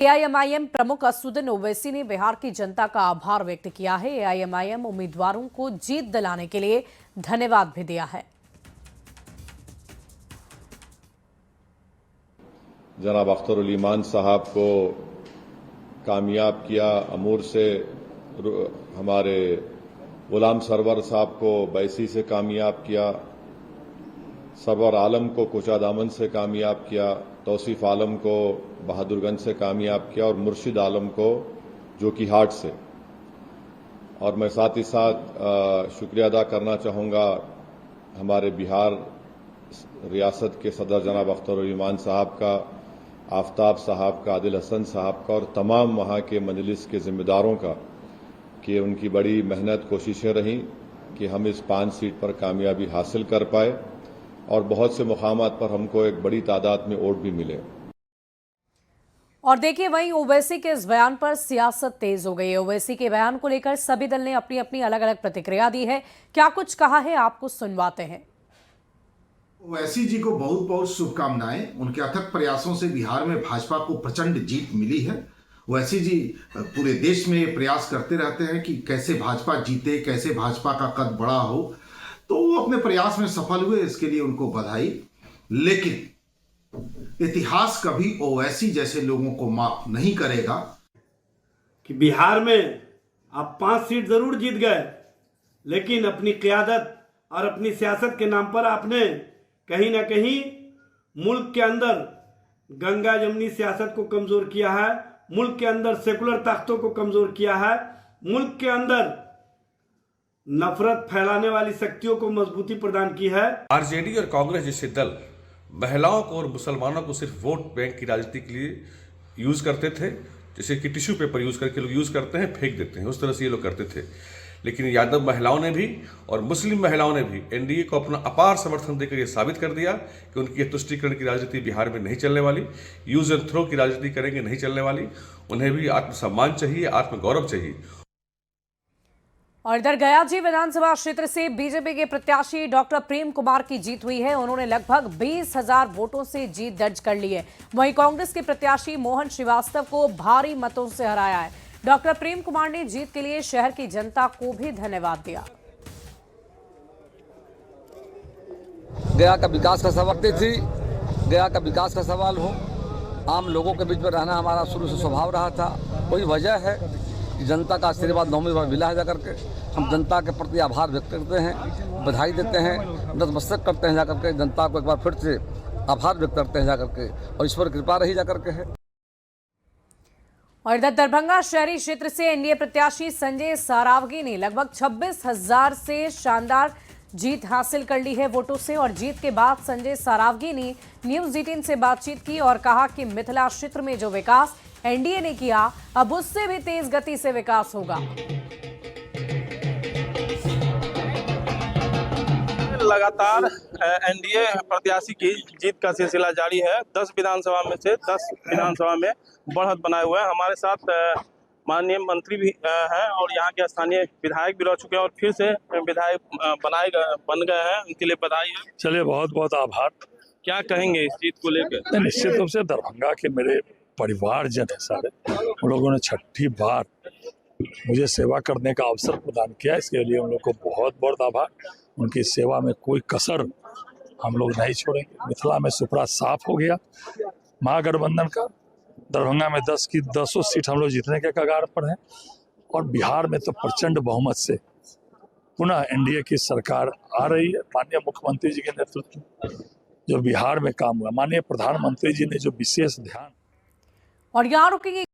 AIMIM प्रमुख असदुद्दीन ओवैसी ने बिहार की जनता का आभार व्यक्त किया है। एआईएमआईएम उम्मीदवारों को जीत दिलाने के लिए धन्यवाद भी दिया है। जनाब अख्तरुल ईमान साहब को कामयाब किया, अमूर से हमारे गुलाम सरवर साहब को बैसी से कामयाब किया, सरवर आलम को कुचा दामन से कामयाब किया, तौसीफ आलम को बहादुरगंज से कामयाब किया और मुर्शिद आलम को जोकीहाट से। और मैं साथ ही साथ शुक्रिया अदा करना चाहूँगा हमारे बिहार रियासत के सदर जनाब अख्तरुल ईमान साहब का, आफ्ताब साहब का, आदिल हसन साहब का और तमाम वहाँ के मजलिस के जिम्मेदारों का कि उनकी बड़ी मेहनत कोशिशें रहीं कि हम इस 5 सीट पर कामयाबी हासिल कर पाए और बहुत से मुकामात पर हमको एक बड़ी तादाद में वोट भी मिले। और देखिए, वहीं ओवैसी के इस बयान पर सियासत तेज हो गई है। ओवैसी के बयान को लेकर सभी दल ने अपनी अपनी अलग अलग प्रतिक्रिया दी है। क्या कुछ कहा है, आपको सुनवाते हैं। ओवैसी जी को बहुत बहुत शुभकामनाएं। उनके अथक प्रयासों से बिहार में भाजपा को प्रचंड जीत मिली है। ओवैसी जी पूरे देश में प्रयास करते रहते हैं कि कैसे भाजपा जीते, कैसे भाजपा का कद बड़ा हो, तो वो अपने प्रयास में सफल हुए, इसके लिए उनको बधाई। लेकिन इतिहास कभी ओवैसी जैसे लोगों को माफ नहीं करेगा कि बिहार में आप 5 सीट जरूर जीत गए, लेकिन अपनी क़यादत और अपनी सियासत के नाम पर आपने कहीं ना कहीं मुल्क के अंदर गंगा जमनी सियासत को कमजोर किया है, मुल्क के अंदर सेकुलर ताकतों को कमजोर किया है, मुल्क के अंदर नफरत फैलाने वाली शक्तियों को मजबूती प्रदान की है। आरजेडी और कांग्रेस जैसे दल महिलाओं को और मुसलमानों को सिर्फ वोट बैंक की राजनीति के लिए यूज करते थे, जैसे कि टिश्यू पेपर यूज करके लोग यूज करते हैं, फेंक देते हैं, उस तरह से ये लोग करते थे। लेकिन यादव महिलाओं ने भी और मुस्लिम महिलाओं ने भी एनडीए को अपना अपार समर्थन देकर यह साबित कर दिया कि उनकी तुष्टीकरण की राजनीति बिहार में नहीं चलने वाली, यूज एंड थ्रो की राजनीति करेंगे, नहीं चलने वाली। उन्हें भी आत्मसम्मान चाहिए, आत्मगौरव चाहिए। और इधर गयाजी विधानसभा क्षेत्र से बीजेपी के प्रत्याशी डॉक्टर प्रेम कुमार की जीत हुई है। उन्होंने लगभग 20,000 वोटों से जीत दर्ज कर ली है। वहीं कांग्रेस के प्रत्याशी मोहन श्रीवास्तव को भारी मतों से हराया है। डॉक्टर प्रेम कुमार ने जीत के लिए शहर की जनता को भी धन्यवाद दिया। गया का विकास का सवाल थी, गया का विकास का सवाल हो, आम लोगों के बीच में रहना हमारा शुरू से स्वभाव रहा था। वही वजह है कि जनता का आशीर्वाद 9वीं बार मिला है। जाकर के हम जनता के प्रति आभार व्यक्त करते हैं, बधाई देते हैं, नतमस्तक करते हैं जाकर के, जनता को एक बार फिर से आभार व्यक्त करते हैं जाकर के, और ईश्वर कृपा रही जाकर के है। और इधर दरभंगा शहरी क्षेत्र से एनडीए प्रत्याशी संजय सरावगी ने लगभग 26,000 से शानदार जीत हासिल कर ली है वोटों से। और जीत के बाद संजय सरावगी ने न्यूज़ 18 से बातचीत की और कहा कि मिथिला क्षेत्र में जो विकास एनडीए ने किया, अब उससे भी तेज गति से विकास होगा। लगातार एनडीए प्रत्याशी की जीत का सिलसिला जारी है। 10 विधानसभा में से 10 विधानसभा में बढ़त बनाए हुए हैं। हमारे साथ माननीय मंत्री भी हैं और यहाँ के स्थानीय विधायक भी रह चुके हैं और फिर से विधायक बन गए हैं। उनके लिए बधाई है। चलिए, बहुत बहुत आभार। क्या कहेंगे इस जीत को लेकर? निश्चित रूप से दरभंगा के मेरे परिवारजन है सारे, उन लोगों ने 6ठी बार मुझे सेवा करने का अवसर प्रदान किया। इसके लिए उन लोग को बहुत बहुत आभार। उनकी सेवा में कोई कसर हम लोग नहीं छोड़ेंगे। मिथिला में सुपड़ा साफ हो गया महागठबंधन का। दरभंगा में 10 की 10 सीट हम लोग जीतने के कगार पर हैं और बिहार में तो प्रचंड बहुमत से पुनः एनडीए की सरकार आ रही है। माननीय मुख्यमंत्री जी के नेतृत्व में जो बिहार में काम हुआ, माननीय प्रधानमंत्री जी ने जो विशेष ध्यान। और यहाँ रुकेंगे।